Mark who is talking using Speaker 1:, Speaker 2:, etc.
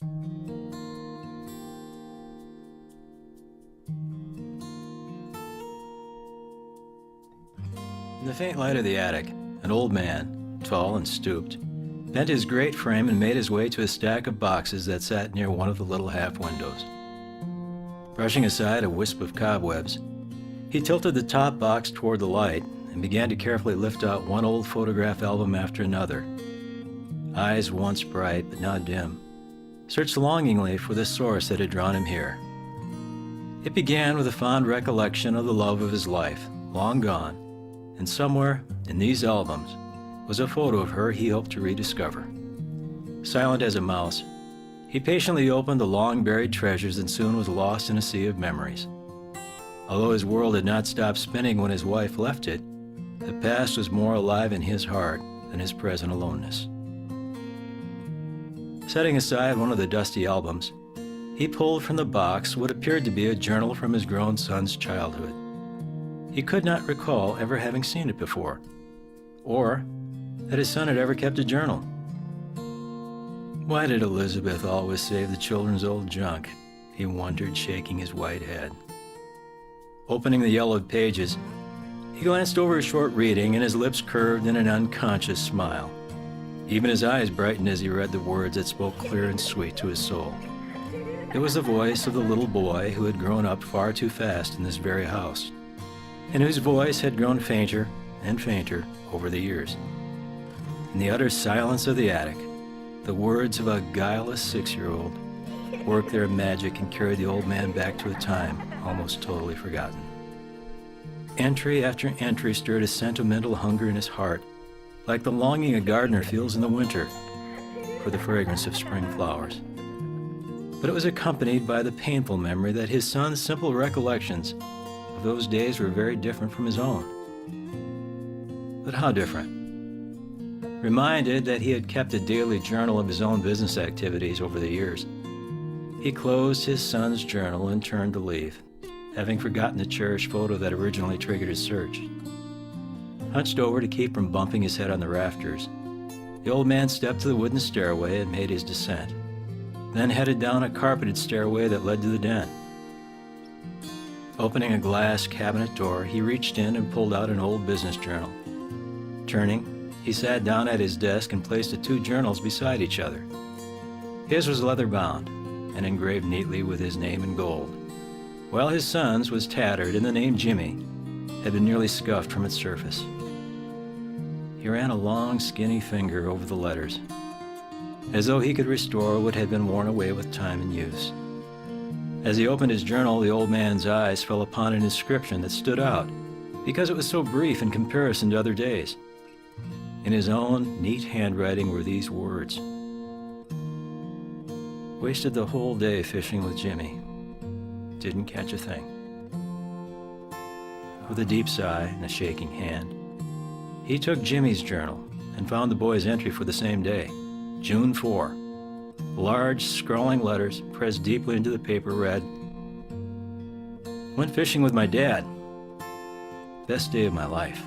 Speaker 1: In the faint light of the attic, an old man, tall and stooped, bent his great frame and made his way to a stack of boxes that sat near one of the little half windows. Brushing aside a wisp of cobwebs, he tilted the top box toward the light and began to carefully lift out one old photograph album after another. Eyes once bright but now dim, searched longingly for the source that had drawn him here. It began with a fond recollection of the love of his life, long gone, and somewhere in these albums was a photo of her he hoped to rediscover. Silent as a mouse, he patiently opened the long-buried treasures and soon was lost in a sea of memories. Although his world had not stopped spinning when his wife left it, the past was more alive in his heart than his present aloneness. Setting aside one of the dusty albums, he pulled from the box what appeared to be a journal from his grown son's childhood. He could not recall ever having seen it before, or that his son had ever kept a journal. Why did Elizabeth always save the children's old junk? He wondered, shaking his white head. Opening the yellowed pages, he glanced over his short reading and his lips curved in an unconscious smile. Even his eyes brightened as he read the words that spoke clear and sweet to his soul. It was the voice of the little boy who had grown up far too fast in this very house, and whose voice had grown fainter and fainter over the years. In the utter silence of the attic, the words of a guileless 6-year-old worked their magic and carried the old man back to a time almost totally forgotten. Entry after entry stirred a sentimental hunger in his heart, like the longing a gardener feels in the winter for the fragrance of spring flowers. But it was accompanied by the painful memory that his son's simple recollections of those days were very different from his own. But how different? Reminded that he had kept a daily journal of his own business activities over the years, he closed his son's journal and turned to leave, having forgotten the cherished photo that originally triggered his search. Hunched over to keep from bumping his head on the rafters, the old man stepped to the wooden stairway and made his descent, then headed down a carpeted stairway that led to the den. Opening a glass cabinet door, he reached in and pulled out an old business journal. Turning, he sat down at his desk and placed the two journals beside each other. His was leather-bound and engraved neatly with his name in gold, while his son's was tattered and the name Jimmy had been nearly scuffed from its surface. He ran a long, skinny finger over the letters, as though he could restore what had been worn away with time and use. As he opened his journal, the old man's eyes fell upon an inscription that stood out because it was so brief in comparison to other days. In his own neat handwriting were these words: "Wasted the whole day fishing with Jimmy. Didn't catch a thing." With a deep sigh and a shaking hand, he took Jimmy's journal and found the boy's entry for the same day, June 4. Large, scrawling letters pressed deeply into the paper read, "Went fishing with my dad. Best day of my life."